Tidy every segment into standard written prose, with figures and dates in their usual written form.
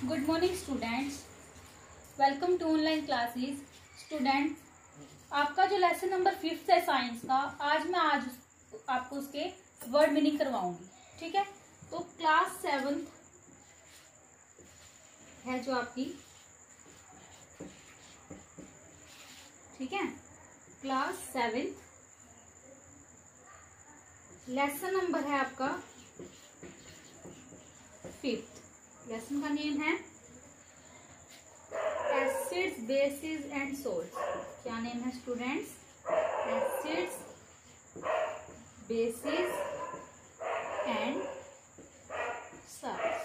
Good morning students, welcome to online classes. Student, आपका जो lesson number 5 है science का, आज आपको उसके वर्ड मीनिंग करवाऊंगी। ठीक है, तो क्लास 7 है जो आपकी, ठीक है, क्लास 7 लेसन नंबर है आपका 5। लेसन का नेम है एसिड्स, बेसिस एंड सोल्ट्स। क्या नेम है students? Acids, basis and salts.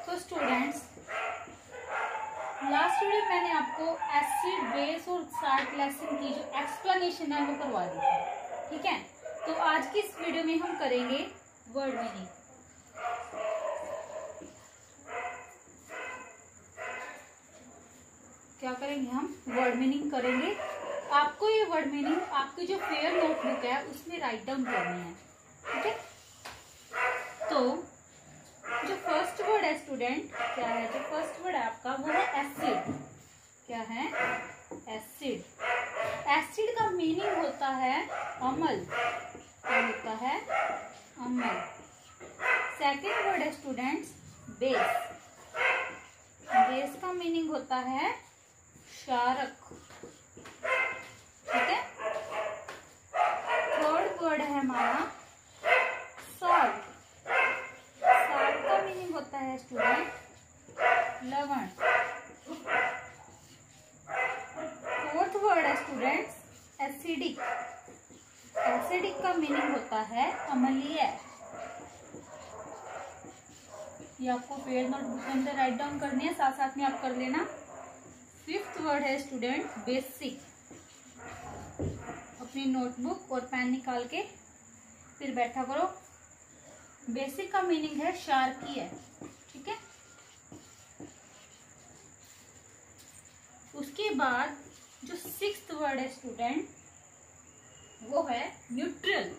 तो स्टूडेंट्स, लास्ट वीडियो मैंने आपको एसिड, बेस और सॉल्ट लेसन की जो एक्सप्लेनेशन है वो करवा दी थी। ठीक है, तो आज की इस वीडियो में हम करेंगे वर्ड मीनिंग। क्या करेंगे? हम वर्ड मीनिंग करेंगे। आपको ये वर्ड मीनिंग आपकी जो फेयर नोटबुक है उसमें राइट डाउन करनी है। ठीक है, तो जो फर्स्ट वर्ड है स्टूडेंट, क्या है? जो फर्स्ट वर्ड है आपका वो है एसिड। क्या है? एसिड। एसिड का मीनिंग होता है अम्ल। क्या होता है? अम्ल। सेकेंड वर्ड है स्टूडेंट्स बेस। बेस का मीनिंग होता है क्षारक। ठीक है। थर्ड वर्ड है हमारा सॉल्ट। सॉल्ट का मीनिंग होता है स्टूडेंट लवण। फोर्थ वर्ड है स्टूडेंट्स एसिडिक। एसिडिक का मीनिंग होता है अम्लीय। ये आपको पेयर नोटबुक के अंदर राइट डाउन करनी है, साथ साथ में आप कर लेना। फिफ्थ वर्ड है स्टूडेंट बेसिक। अपनी नोटबुक और पेन निकाल के फिर बैठा करो। बेसिक का मीनिंग है क्षारकीय। ठीक है, उसके बाद जो सिक्स्थ वर्ड है स्टूडेंट वो है न्यूट्रल।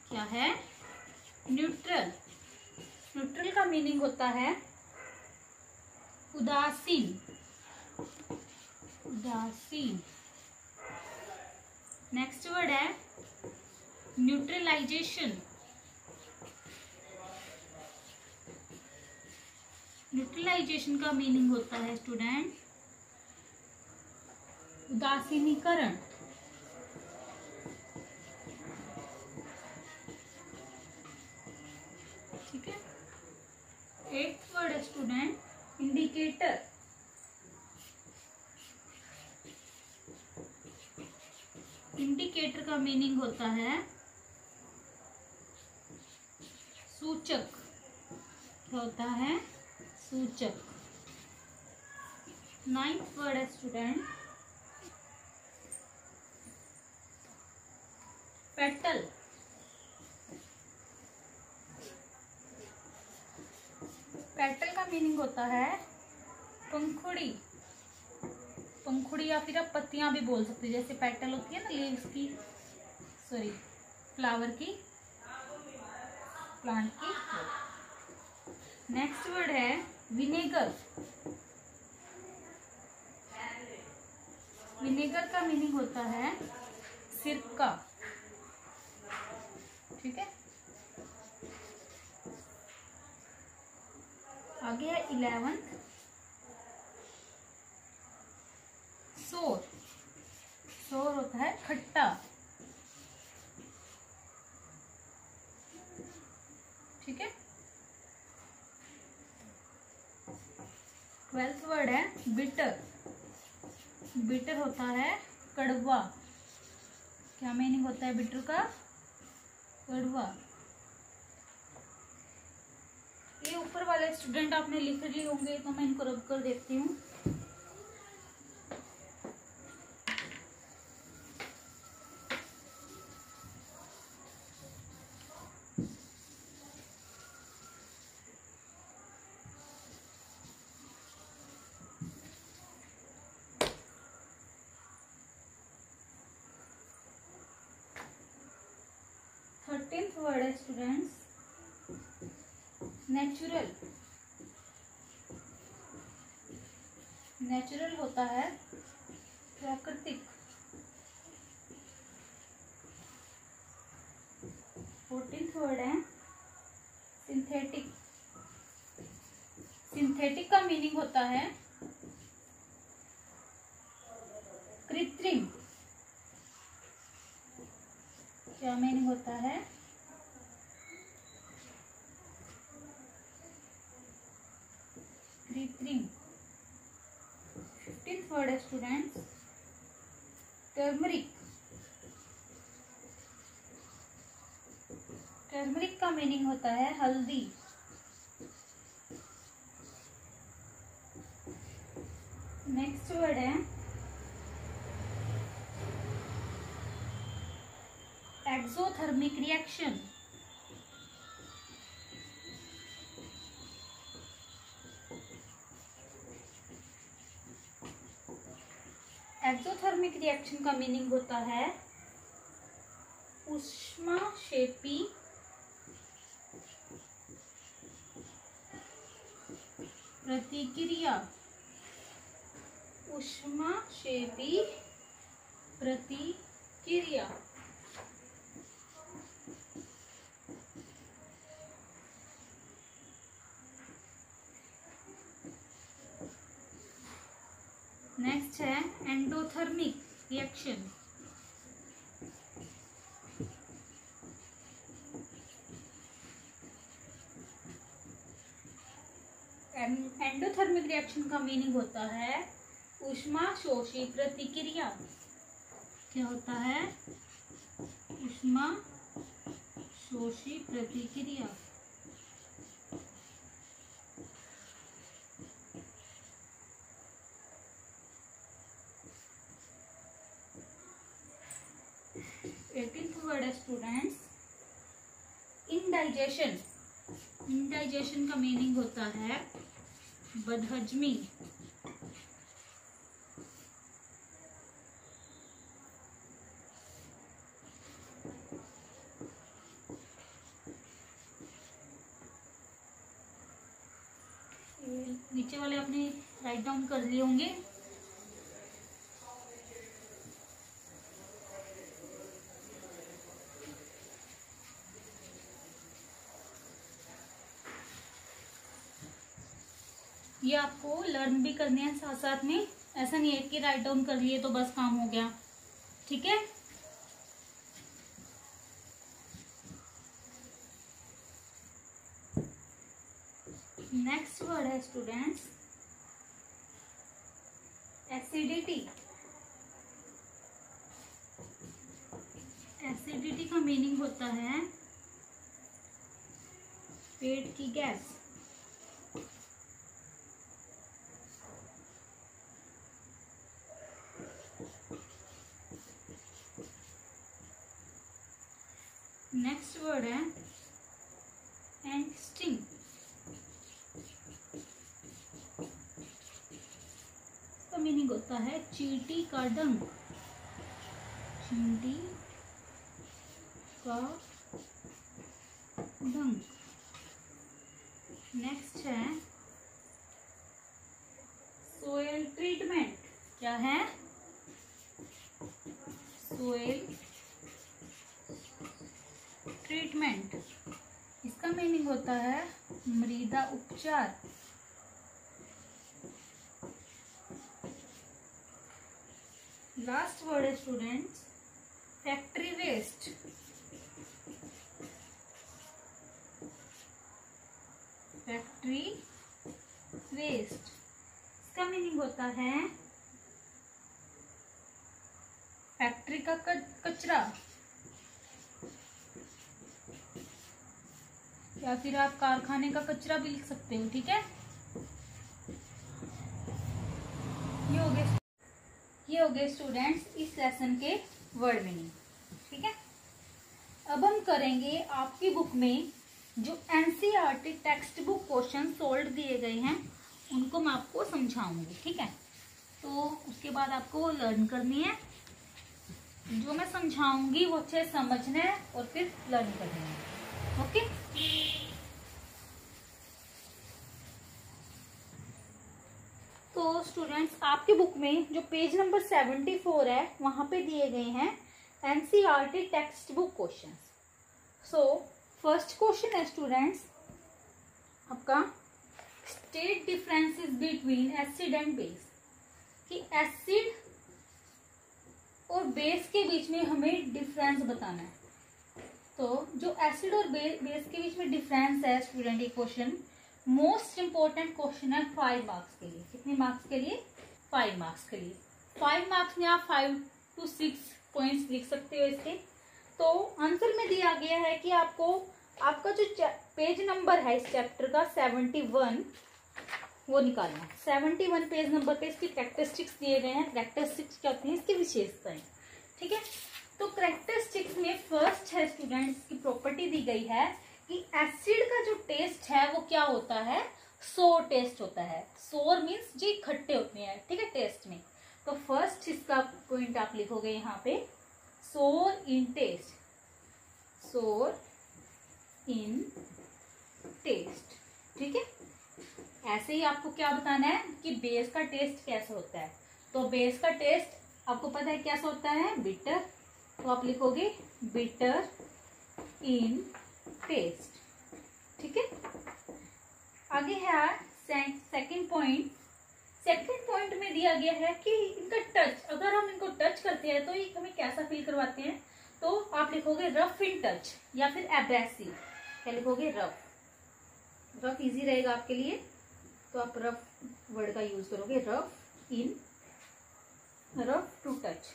क्या है? न्यूट्रल। न्यूट्रल का मीनिंग होता है उदासीन। उदासीन। नेक्स्ट वर्ड है न्यूट्रलाइजेशन। न्यूट्रलाइजेशन का मीनिंग होता है स्टूडेंट उदासीनीकरण। ठीक है। एट्थ वर्ड है स्टूडेंट इंडिकेटर। इंडिकेटर का मीनिंग होता है सूचक। क्या होता है? सूचक। नाइन्थ वर्ड है स्टूडेंट पेटल। पेटल का मीनिंग होता है पंखुड़ी। पंखुड़ी या फिर आप पत्तियां भी बोल सकते हैं, जैसे पेटल होती है ना लीव्स की, सॉरी फ्लावर की, प्लांट की। नेक्स्ट वर्ड है विनेगर। विनेगर का मीनिंग होता है सिरका। ठीक है, आगे है 11th सोर। सोर होता है खट्टा। ठीक है। 12th वर्ड है बिटर। बिटर होता है कड़वा। क्या मीनिंग होता है बिटर का? कड़वा। ये ऊपर वाले स्टूडेंट आपने लिख लिए होंगे तो मैं इनको रब कर देती हूँ। थर्टीन्थ वर्ड है स्टूडेंट्स नेचुरल। नेचुरल होता है प्राकृतिक। 14th वर्ड है सिंथेटिक। सिंथेटिक का मीनिंग होता है कृत्रिम। क्या मीनिंग होता है? कृत्रिम। 15th वर्ड है स्टूडेंट्स टर्मरिक। टर्मरिक का मीनिंग होता है हल्दी। नेक्स्ट वर्ड है एक्सोथर्मिक रिएक्शन। एक्सोथर्मिक रिएक्शन का मीनिंग होता है ऊष्माक्षेपी प्रतिक्रिया। ऊष्माक्षेपी प्रतिक्रिया। नेक्स्ट है एंडोथर्मिक रिएक्शन। एंडोथर्मिक रिएक्शन का मीनिंग होता है ऊष्माशोषी प्रतिक्रिया। क्या होता है? ऊष्माशोषी प्रतिक्रिया। वर्ड है स्टूडेंट्स इंडाइजेशन। इंडाइजेशन का मीनिंग होता है बदहजमी। नीचे वाले आपने राइट डाउन कर लिए होंगे। ये आपको लर्न भी करने हैं साथ साथ में। ऐसा नहीं है कि राइट डाउन कर लिए तो बस काम हो गया। ठीक है। नेक्स्ट वर्ड है स्टूडेंट्स एसिडिटी। एसिडिटी का मीनिंग होता है पेट की गैस। नेक्स्ट वर्ड है एंटस्टिंग। इसका मीनिंग होता है चींटी का डंक। चींटी का डंक। नेक्स्ट है सोयल ट्रीटमेंट। क्या है? Soil treatment. इसका मीनिंग होता है मृदा उपचार। लास्ट वर्ड है students factory waste. Factory waste. इसका मीनिंग होता है फैक्ट्री का कचरा, या फिर आप कारखाने का कचरा भी लिख सकते हो। ठीक है। ये हो गए स्टूडेंट्स इस लेसन के वर्ड मीनिंग। ठीक है। अब हम करेंगे आपकी बुक में जो NCERT text book question solve दिए गए हैं उनको मैं आपको समझाऊंगी। ठीक है। तो उसके बाद आपको वो लर्न करनी है। जो मैं समझाऊंगी वो अच्छे समझना है और फिर लर्न करना है। ओके। तो स्टूडेंट्स आपके बुक में जो पेज नंबर 74 है वहां पे दिए गए हैं NCERT text book questions. So first question है स्टूडेंट्स आपका, state differences between acid and base, कि एसिड और बेस के बीच में हमें डिफरेंस बताना है। तो जो एसिड और बेस के बीच में डिफरेंस है स्टूडेंट, ये क्वेश्चन मोस्ट इंपॉर्टेंट क्वेश्चन है 5 मार्क्स के लिए। कितने मार्क्स के लिए? 5 मार्क्स के लिए। 5 मार्क्स में आप 5 to 6 पॉइंट्स लिख सकते हो इसके। तो आंसर में दिया गया है कि आपको आपका जो पेज नंबर है इस चैप्टर का 71 वो निकालना। 71 पेज नंबर पे इसकी कैरेक्टरिस्टिक्स दिए गए हैं। कैरेक्टरिस्टिक्स क्या होती है? इसकी विशेषताएं। ठीक है, तो कैरेक्टरिस्टिक्स में फर्स्ट है स्टूडेंट, इसकी प्रॉपर्टी दी गई है कि एसिड का जो टेस्ट है वो क्या होता है? सोर टेस्ट होता है। सोर मीन्स जो खट्टे होते हैं, ठीक है, टेस्ट में। तो फर्स्ट इसका पॉइंट आप लिखोगे यहाँ पे, सोर इन टेस्ट, सोर इन टेस्ट। ठीक है, ऐसे ही आपको क्या बताना है कि बेस का टेस्ट कैसे होता है। तो बेस का टेस्ट आपको पता है कैसा होता है? बिटर। तो आप लिखोगे बिटर इन टेस्ट। ठीक है, आगे है सेकंड पॉइंट। सेकंड पॉइंट में दिया गया है कि इनका टच, अगर हम इनको टच करते हैं तो ये हमें कैसा फील करवाते हैं। तो आप लिखोगे रफ इन टच या फिर एब्रेसिव। क्या लिखोगे? रफ। रफ इजी रहेगा आपके लिए, तो आप रफ वर्ड का यूज करोगे, rough in, rough to touch.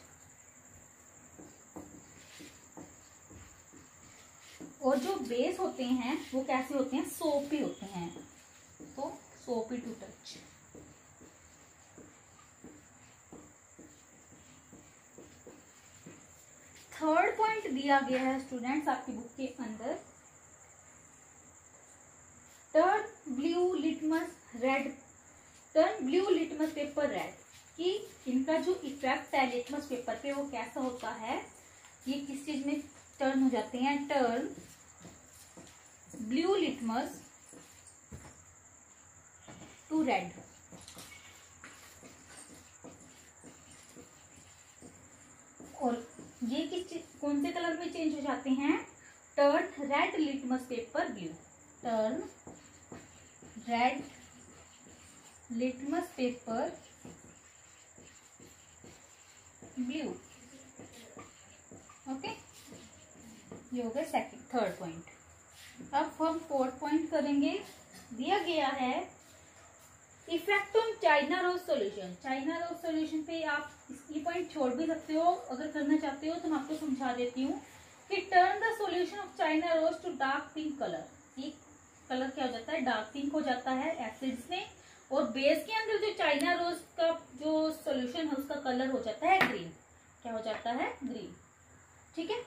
और जो बेस होते हैं वो कैसे होते हैं? सोपी होते हैं। तो सोपी टू टच। थर्ड पॉइंट दिया गया है स्टूडेंट्स आपकी बुक के अंदर, turn blue litmus red, turn blue litmus paper red, कि इनका जो इफेक्ट है लिटमस पेपर पे वो कैसा होता है। ये किस चीज में टर्न हो जाते हैं? Turn blue litmus to red. और ये कौन से कलर में चेंज हो जाते हैं? Turn red litmus paper blue, turn red litmus paper blue. Okay, ये हो गया थर्ड पॉइंट। अब हम फोर्थ पॉइंट करेंगे। दिया गया है effect on china rose solution. China rose solution पे आप ये पॉइंट छोड़ भी सकते हो, अगर करना चाहते हो तो मैं आपको समझा देती हूँ कि turn the solution of china rose to dark pink colour. ये कलर क्या हो जाता है? डार्क पिंक हो जाता है एसिड्स में, और बेस के अंदर जो चाइना रोज का जो सॉल्यूशन है उसका कलर हो जाता है ग्रीन। क्या हो जाता है? ग्रीन। ठीक है,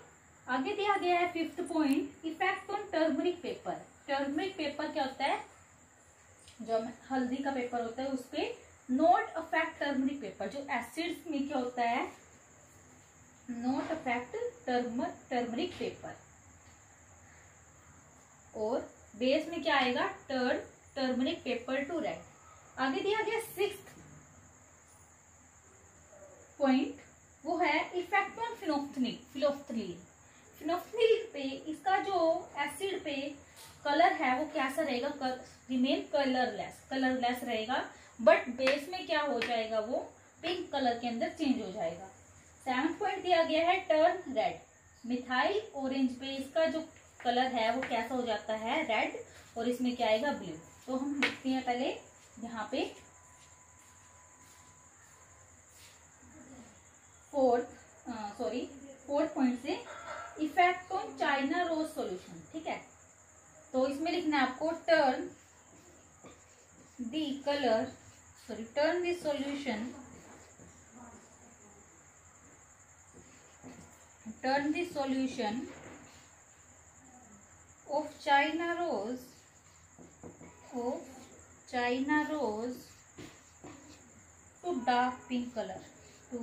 आगे दिया गया है fifth point, effect on turmeric paper. Turmeric paper क्या होता है? जो हल्दी का पेपर होता है उस पे नॉट अफेक्ट टर्मरिक पेपर। जो एसिड्स में क्या होता है? Not affect turmeric paper. और बेस में क्या आएगा? Turn turmeric paper two red. आगे दिया गया सिक्स्थ पॉइंट, वो है इफेक्ट ऑन फिनोफ्थलीन। फिनोफ्थलीन पे इसका जो एसिड पे कलर है वो कैसा रहेगा? रिमेन कलरलेस रहेगा, बट बेस में क्या हो जाएगा? वो पिंक कलर के अंदर चेंज हो जाएगा। 7th पॉइंट दिया गया है टर्न रेड। मिथाइल ऑरेंज पे इसका जो कलर है वो कैसा हो जाता है? रेड, और इसमें क्या आएगा? ब्लू। तो हम लिखते हैं पहले यहाँ पे फोर्थ पॉइंट से effect on china rose solution. ठीक है, तो इसमें लिखना है आपको turn the solution of china rose to dark pink colour, to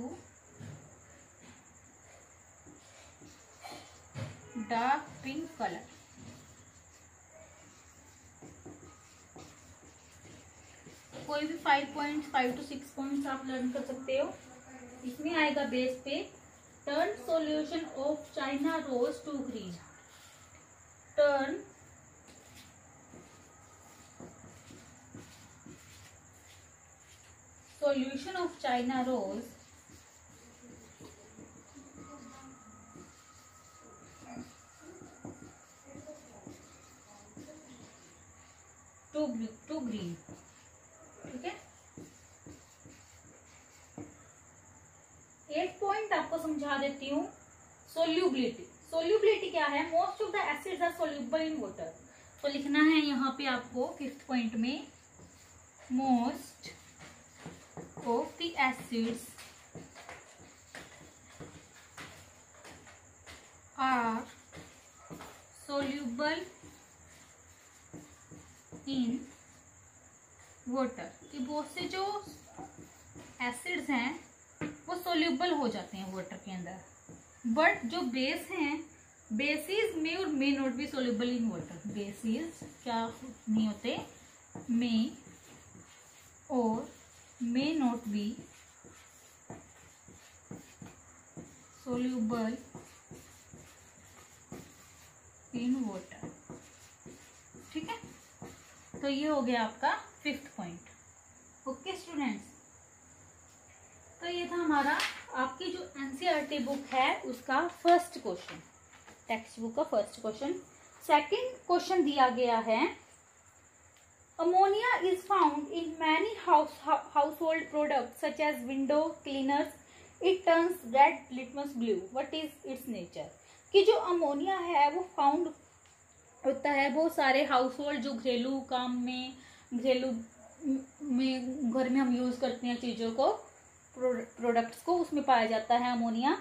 dark pink colour. कोई भी 5 to 6 पॉइंट्स आप लर्न कर सकते हो। इसमें आएगा बेस पे turn solution of china rose to green. Turn solution of China rose to green। ठीक है, 8 पॉइंट आपको समझा देती हूँ। सोल्यूबिलिटी, सोल्यूबिलिटी क्या है? Most of the acids are soluble in water. तो लिखना है यहाँ पे आपको 5th पॉइंट में, most of the acids are soluble in water। कि बहुत से जो एसिड्स हैं वो सोल्यूबल हो जाते हैं वाटर के अंदर, बट जो बेस हैं, बेसिस में और may not be soluble in water. Basis क्या नहीं होते? मे और may not be soluble in water। ठीक है, तो ये हो गया आपका 5th पॉइंट। ओके स्टूडेंट्स, तो ये था हमारा आपकी जो एनसीईआरटी बुक है उसका फर्स्ट क्वेश्चन, टेक्स्ट बुक का फर्स्ट क्वेश्चन। सेकंड क्वेश्चन दिया गया है, ammonia is found in many household products such as window cleaners. It turns red litmus blue. What is its nature? कि जो अमोनिया है वो फाउंड होता है बहुत सारे हाउसहोल्ड, जो घरेलू काम में, घरेलू में घर में हम यूज करते हैं चीजों को, प्रोडक्ट्स को, उसमें पाया जाता है अमोनिया,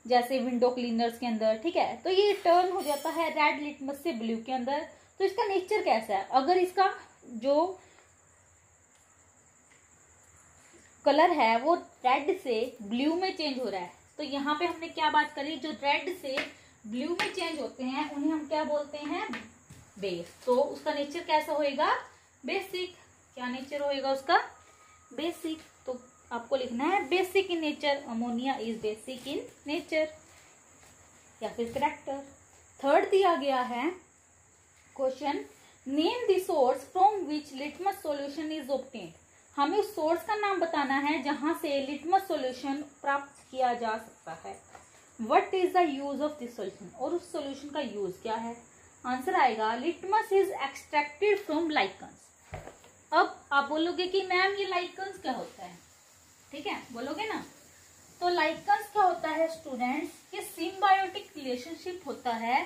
जैसे विंडो क्लीनर्स के अंदर। ठीक है, तो ये टर्न हो जाता है रेड लिटमस से ब्लू के अंदर। तो इसका नेचर कैसा है? अगर इसका जो कलर है वो रेड से ब्लू में चेंज हो रहा है, तो यहाँ पे हमने क्या बात करी? जो रेड से ब्लू में चेंज होते हैं उन्हें हम क्या बोलते हैं? बेस। तो उसका नेचर कैसा होएगा? बेसिक। क्या नेचर होएगा उसका? बेसिक। तो आपको लिखना है basic in nature, ammonia is basic in nature, या फिर कैरेक्टर। थर्ड दिया गया है question, name the source from which litmus solution is obtained. हमें उस सोर्स का नाम बताना है जहां से लिटमस सॉल्यूशन प्राप्त किया जा सकता है। What is the use of this solution, और उस सॉल्यूशन का यूज क्या है? आंसर आएगा litmus is extracted from lichens. अब आप बोलोगे कि मैम ये लाइकन्स क्या होता है? ठीक है, बोलोगे ना। तो लाइकन्स क्या होता है स्टूडेंट्स? ये सिम्बायोटिक रिलेशनशिप होता है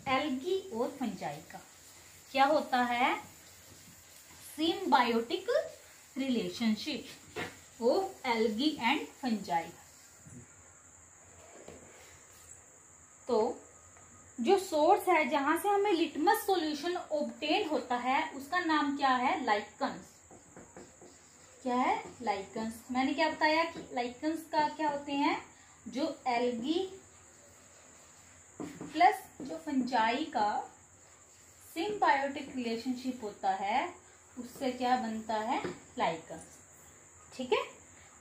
एल्गी और फंजाई का। क्या होता है? Symbiotic relationship of algae and fungi. तो जो सोर्स है जहां से हमें लिटमस सॉल्यूशन ऑब्टेन होता है उसका नाम क्या है? लाइकन्स। क्या है? लाइकन्स। मैंने क्या बताया कि लाइकन्स का क्या होते हैं? जो एल्गी प्लस जो फंजाई का सिम्बायोटिक रिलेशनशिप होता है उससे क्या बनता है? लाइकन्स। ठीक है,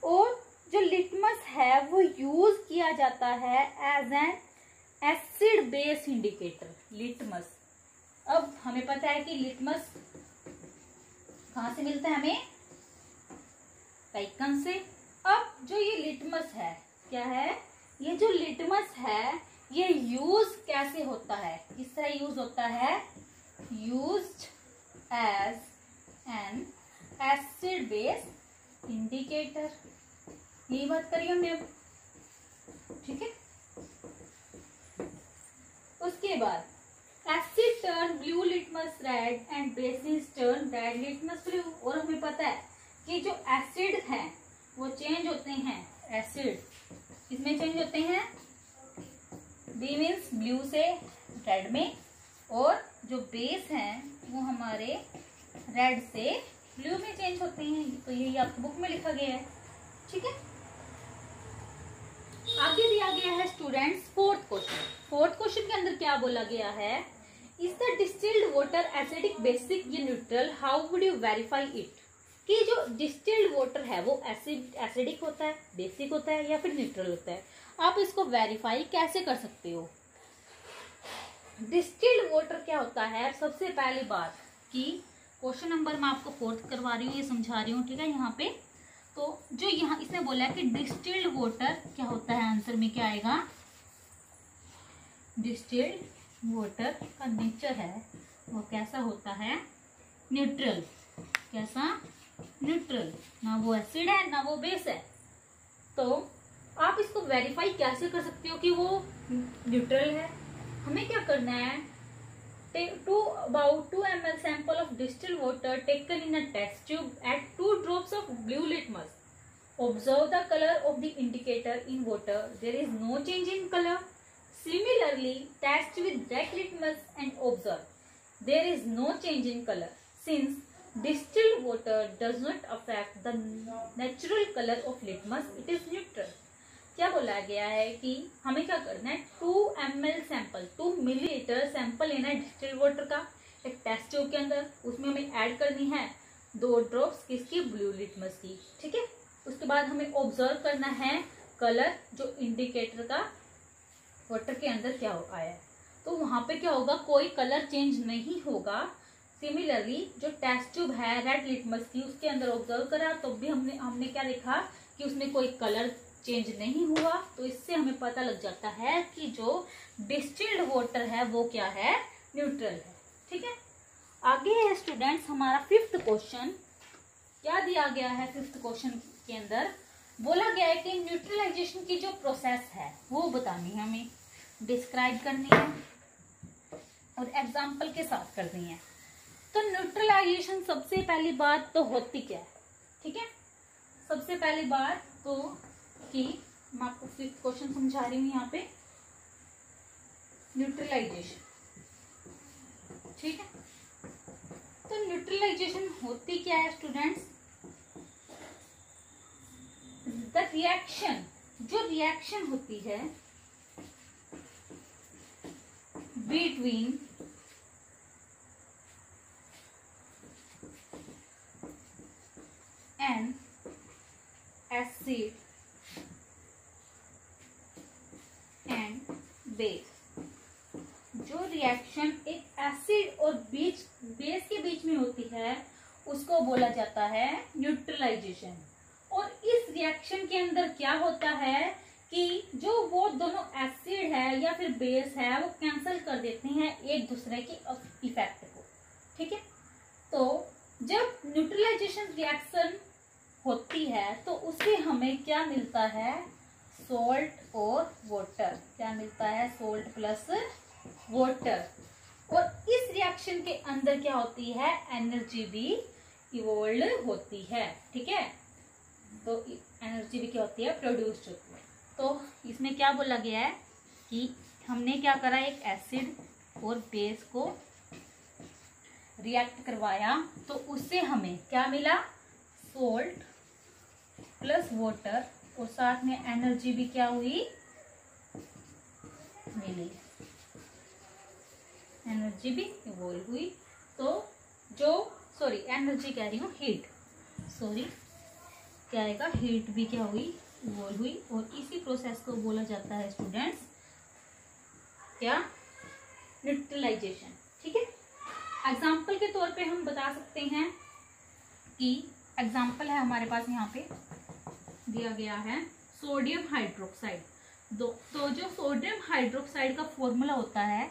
और जो लिटमस है वो यूज किया जाता है as an acid base indicator. Litmus, अब हमें पता है कि लिटमस कहां से मिलता है? हमें लाइकन से। अब जो ये लिटमस है, क्या है? ये जो लिटमस है ये यूज कैसे होता है? किस तरह यूज होता है? Used as an acid base indicator. यही बात करिए हमने अब। ठीक है, उसके बाद acid turn blue litmus red and bases turn red litmus blue. और हमें पता है कि जो एसिड हैं वो चेंज होते हैं, एसिड इसमें चेंज होते हैं, बी मीन्स ब्लू से रेड में, और जो बेस हैं वो हमारे रेड से ब्लू में चेंज होते हैं। तो यही आपकी बुक में लिखा गया है। ठीक है, आगे दिया गया है students fourth question. Fourth question के अंदर क्या बोला गया है? Is the distilled water acidic, basic या neutral? How would you verify it? कि जो डिस्टिल्ड वाटर है वो एसिडिक होता है, बेसिक होता है या फिर न्यूट्रल होता है। आप इसको वेरीफाई कैसे कर सकते हो? डिस्टिल्ड वाटर क्या होता है? सबसे पहली बात कि क्वेश्चन नंबर मैं आपको 4th करवा रही हूँ, ये समझा रही हूँ, ठीक है। यहाँ पे तो जो यहाँ इसने बोला है कि डिस्टिल्ड वाटर क्या होता है, आंसर में क्या आएगा? डिस्टिल्ड वाटर का नेचर है वो कैसा होता है? न्यूट्रल। कैसा? न्यूट्रल। ना वो एसिड है ना वो बेस है। तो आप इसको वेरीफाई कैसे कर सकते हो कि वो न्यूट्रल है? हमें क्या करना है? about 2 ml sample of distilled water taken in a test tube, add 2 drops of blue litmus. Observe the color of the indicator in water. There is no change in color. Similarly, test with red litmus and observe. There is no change in color. Since distilled water does not affect the natural color of litmus, it is neutral. क्या बोला गया है कि हमें क्या करना है? 2 ml sample, 2 millilitre sample लेना है डिस्टिल्ड वाटर का एक टेस्ट ट्यूब के अंदर। उसमें हमें ऐड करनी है 2 ड्रॉप्स किसकी? ब्लू लिटमस की, ठीक है। उसके बाद हमें ऑब्जर्व करना है कलर जो इंडिकेटर का वाटर के अंदर क्या आया है। तो वहां पे क्या होगा? कोई कलर चेंज नहीं होगा। सिमिलरली जो टेस्ट ट्यूब है रेड लिटमस की, उसके अंदर ऑब्जर्व करा तो भी हमने क्या देखा कि उसमें कोई कलर चेंज नहीं हुआ। तो इससे हमें पता लग जाता है कि जो डिस्टिल्ड वाटर है वो क्या है? न्यूट्रल है, ठीक है। आगे है स्टूडेंट्स हमारा 5th क्वेश्चन। क्या दिया गया है 5th क्वेश्चन के अंदर? बोला गया है कि न्यूट्रलाइजेशन की जो प्रोसेस है वो बतानी है, हमें डिस्क्राइब करनी है और एग्जाम्पल के साथ करनी है। तो न्यूट्रलाइजेशन सबसे पहली बात तो होती क्या है, ठीक है। सबसे पहली बात तो कि मैं आपको 5th क्वेश्चन समझा रही हूँ यहाँ पे, न्यूट्रलाइजेशन, ठीक है। तो न्यूट्रलाइजेशन होती क्या है स्टूडेंट्स? द रिएक्शन, जो रिएक्शन होती है between N acid and base, जो रिएक्शन एक एसिड और बेस के बीच में होती है उसको बोला जाता है न्यूट्रलाइजेशन। और इस रिएक्शन के अंदर क्या होता है कि जो वो दोनों एसिड है या फिर बेस है वो कैंसिल कर देते हैं एक दूसरे के इफेक्ट को, ठीक है। तो जब न्यूट्रलाइजेशन रिएक्शन होती है तो उससे हमें क्या मिलता है? सॉल्ट और वाटर। क्या मिलता है? Salt plus water. और इस रिएक्शन के अंदर क्या होती है? एनर्जी भी इवॉल्व होती है, ठीक है। तो एनर्जी भी क्या होती है? प्रोड्यूस्ड होती है। तो इसमें क्या बोला गया है कि हमने क्या करा? एक एसिड और बेस को रिएक्ट करवाया तो उससे हमें क्या मिला? सॉल्ट प्लस वाटर, और साथ में एनर्जी भी क्या हुई? मिली, एनर्जी भी इवॉल्व हुई। तो जो एनर्जी कह रही हूँ, हीट, क्या आएगा? हीट भी क्या हुई? इवॉल्व हुई। और इसी प्रोसेस को बोला जाता है स्टूडेंट्स क्या? न्यूट्रलाइजेशन, ठीक है। एग्जाम्पल के तौर पे हम बता सकते हैं कि एग्जाम्पल है हमारे पास यहाँ पे दिया गया है सोडियम हाइड्रोक्साइड। तो जो सोडियम हाइड्रोक्साइड का फॉर्मूला होता है,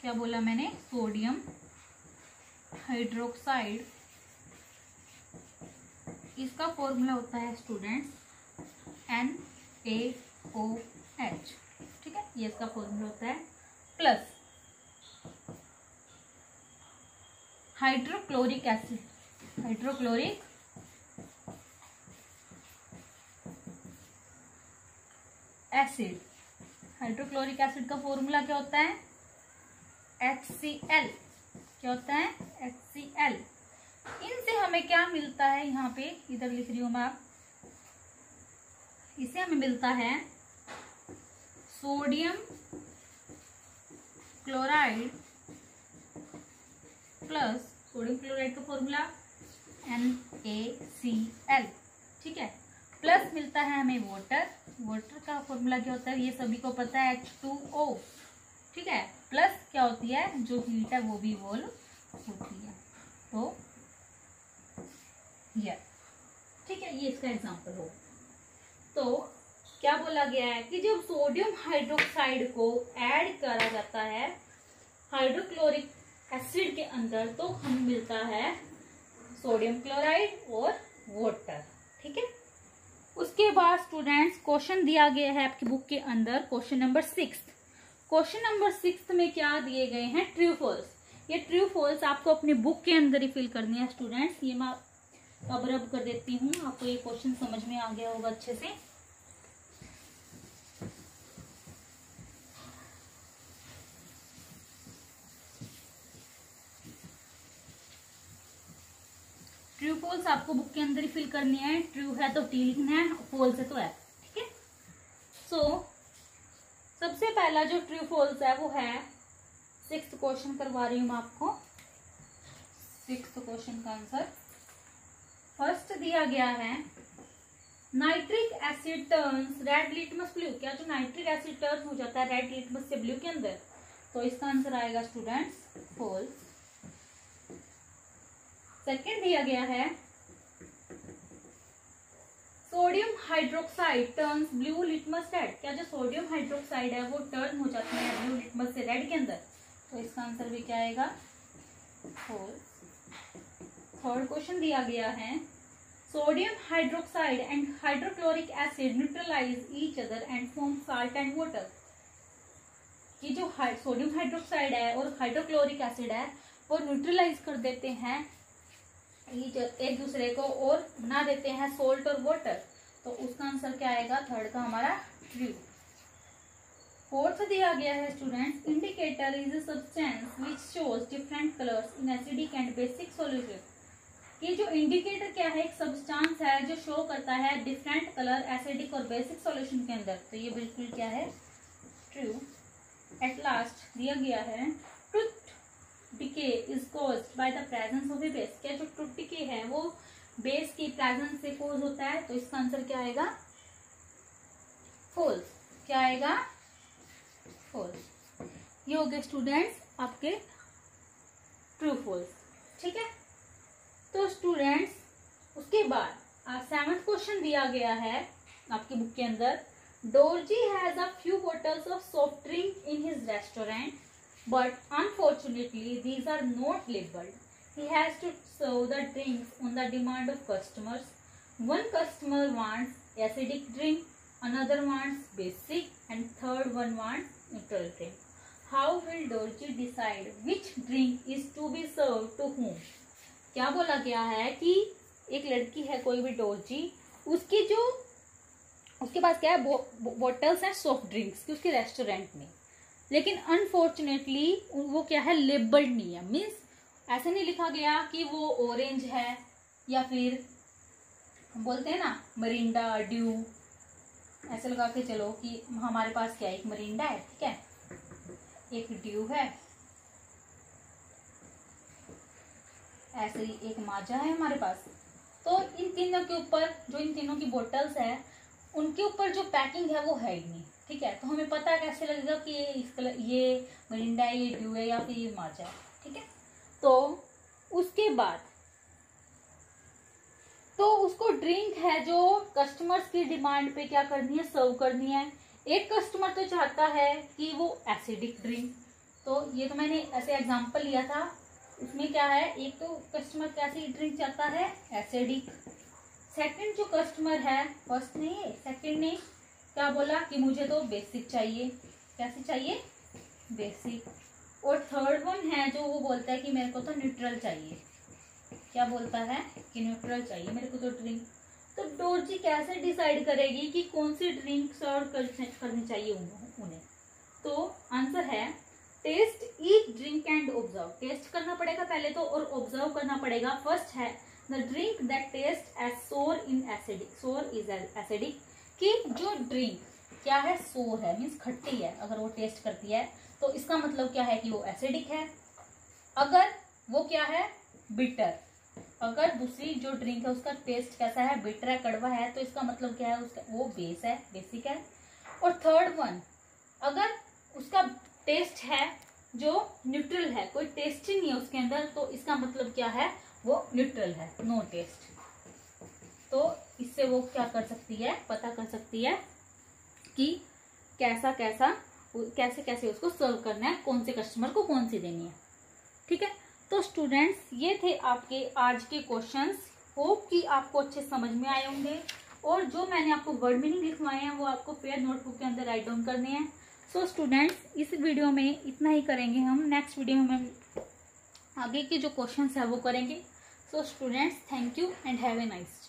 क्या बोला मैंने? सोडियम हाइड्रोक्साइड, इसका फॉर्मूला होता है स्टूडेंट्स NaOH, ठीक है। ये इसका फॉर्मूला होता है, plus hydrochloric acid, hydrochloric acid. Hydrochloric acid का फॉर्मूला क्या होता है? HCl। क्या होता है? HCl। इनसे हमें क्या मिलता है? यहाँ पे इधर लिख रही हूं मैं, इसे हमें मिलता है sodium chloride plus, sodium chloride का फॉर्मूला NaCl HCl, ठीक है। प्लस मिलता है हमें वाटर, वाटर का फॉर्मूला क्या होता है ये सभी को पता है, H2O, ठीक है। प्लस क्या होती है, जो हीट है वो भी इवॉल्व होती है, तो ये, ठीक है, ये इसका एग्जांपल हो। तो क्या बोला गया है कि जब सोडियम हाइड्रोक्साइड को ऐड करा जाता है हाइड्रोक्लोरिक एसिड के अंदर तो हमें मिलता है सोडियम क्लोराइड और वाटर, ठीक है। उसके बाद स्टूडेंट्स क्वेश्चन दिया गया है आपकी बुक के अंदर, क्वेश्चन नंबर 6। क्वेश्चन नंबर 6 में क्या दिए गए हैं, ट्रू फॉल्स। ये ट्रू फॉल्स आपको अपनी बुक के अंदर ही फिल करनी है स्टूडेंट्स। ये मैं अब रब कर देती हूँ, आपको ये क्वेश्चन समझ में आ गया होगा अच्छे से। ट्रू फॉल्स आपको बुक के अंदर ही फिल करनी है। ट्रू है तो टी लिखना है, फॉल्स है तो है, ठीक है। सो सबसे पहला जो ट्रू फॉल्स है वो है 6th क्वेश्चन करवा रही हूं मैं आपको। 6th क्वेश्चन का आंसर फर्स्ट दिया गया है, nitric asset turns red litmus blue. क्या जो नाइट्रिक एसिड टर्न हो जाता है रेड लिटमस से ब्लू के अंदर, तो इसका आंसर आएगा स्टूडेंट्स फॉल्स। सेकेंड दिया गया है, sodium hydroxide turns blue litmus red. क्या जो सोडियम हाइड्रोक्साइड है वो टर्न हो जाती है ब्लू लिटमस से रेड के अंदर, तो इसका आंसर भी क्या आएगा, फॉल्स। थर्ड क्वेश्चन दिया गया है, sodium hydroxide and hydrochloric acid neutralise each other and form salt and water. ये जो सोडियम हाइड्रोक्साइड है और हाइड्रोक्लोरिक एसिड है वो न्यूट्रलाइज कर देते हैं एक दूसरे को और बना देते हैं सोल्ट और वाटर, तो उसका आंसर क्या आएगा, थर्ड का हमारा ट्रू। फोर्थ दिया गया है students, indicator is a substance which shows different colours in acidic and basic solution. ये जो इंडिकेटर क्या है, एक सब्सटेंस है जो शो करता है डिफरेंट कलर एसिडिक और बेसिक सॉल्यूशन के अंदर, तो ये बिल्कुल क्या है, ट्रू। एट लास्ट दिया गया है, truth decay is caused by the presence of A base. क्या जो ट्रुथ डिके है वो बेस की प्रेजेंस से कॉज होता है, तो इसका आंसर क्या आएगा, फॉल्स। क्या आएगा, फॉल्स। ये हो गए स्टूडेंट्स आपके ट्रू फॉल्स, ठीक है। तो स्टूडेंट्स उसके बाद 7th क्वेश्चन दिया गया है आपकी बुक के अंदर, Dorji has a few bottles of soft drink in his restaurant but unfortunately these are not labeled. He has to serve the drinks on the demand of customers. One customer wants acidic drink, another wants basic, and third one wants neutral drink. How will Dorji decide which drink is to be served to whom? क्या बोला गया है कि एक लड़की है कोई भी डोरजी, उसके पास क्या है, बॉटल्स हैं सॉफ्ट ड्रिंक्स की उसके रेस्टोरेंट में, लेकिन अनफॉर्चुनेटली वो क्या है, लेबल्ड नहीं है। मीन्स ऐसे नहीं लिखा गया कि वो ऑरेंज है या फिर हम बोलते हैं ना मरिंडा ड्यू, ऐसे लगा के चलो कि हमारे पास क्या है, एक मरिंडा है, ठीक है, एक ड्यू है, ऐसे ही एक माजा है हमारे पास। तो इन तीनों के ऊपर जो इन तीनों की बोतल्स है उनके ऊपर जो पैकिंग है वो है ही नहीं, ठीक है। तो हमें पता कैसे लगेगा कि ये मरिंडा है, ये ड्यू है या फिर ये माजा है, ठीक है। तो उसके बाद तो उसको ड्रिंक है जो कस्टमर्स की डिमांड पे क्या करनी है, सर्व करनी है। एक कस्टमर तो चाहता है कि वो एसिडिक ड्रिंक, तो ये तो मैंने ऐसे एग्जांपल लिया था, उसमें क्या है, एक तो कस्टमर कैसी ड्रिंक चाहता है, एसिडिक। सेकंड जो कस्टमर है, फर्स्ट नहीं है, सेकंड ने क्या बोला कि मुझे तो बेसिक चाहिए, कैसे चाहिए, बेसिक। और थर्ड वन है जो वो बोलता है कि मेरे को तो न्यूट्रल चाहिए, क्या बोलता है कि न्यूट्रल चाहिए मेरे को तो ड्रिंक। तो डोरजी कैसे डिसाइड करेगी कि कौन सी ड्रिंक सर्व करनी चाहिए उन्हें, तो आंसर है taste each drink and observe. Taste करना पड़ेगा पहले तो और ऑब्जर्व करना पड़ेगा। फर्स्ट है the drink that taste as sour in acidic, sour is acidic, कि जो ड्रिंक क्या है, सोर है मीन्स खट्टी है, अगर वो टेस्ट करती है तो इसका मतलब क्या है कि वो एसिडिक है। अगर वो क्या है, बिटर, अगर दूसरी जो ड्रिंक है उसका टेस्ट कैसा है, बिटर है, कड़वा है, तो इसका मतलब क्या है, उसका वो बेस है, बेसिक है। और थर्ड वन, अगर उसका टेस्ट है जो न्यूट्रल है, कोई टेस्ट ही नहीं है उसके अंदर, तो इसका मतलब क्या है, वो न्यूट्रल है, नो टेस्ट। तो इससे वो क्या कर सकती है, पता कर सकती है कि कैसा कैसा कैसे कैसे उसको सर्व करना है, कौन से कस्टमर को कौन सी देनी है। ठीक है, तो स्टूडेंट्स ये थे आपके आज के क्वेश्चंस। होप कि आपको अच्छे समझ में आए होंगे, और जो मैंने आपको वर्ड मीनिंग लिखवाए हैं वो आपको फेयर नोटबुक के अंदर राइट डाउन करने हैं। सो स्टूडेंट्स इस वीडियो में इतना ही करेंगे हम, नेक्स्ट वीडियो में हम आगे के जो क्वेश्चंस है वो करेंगे। So students thank you and have a nice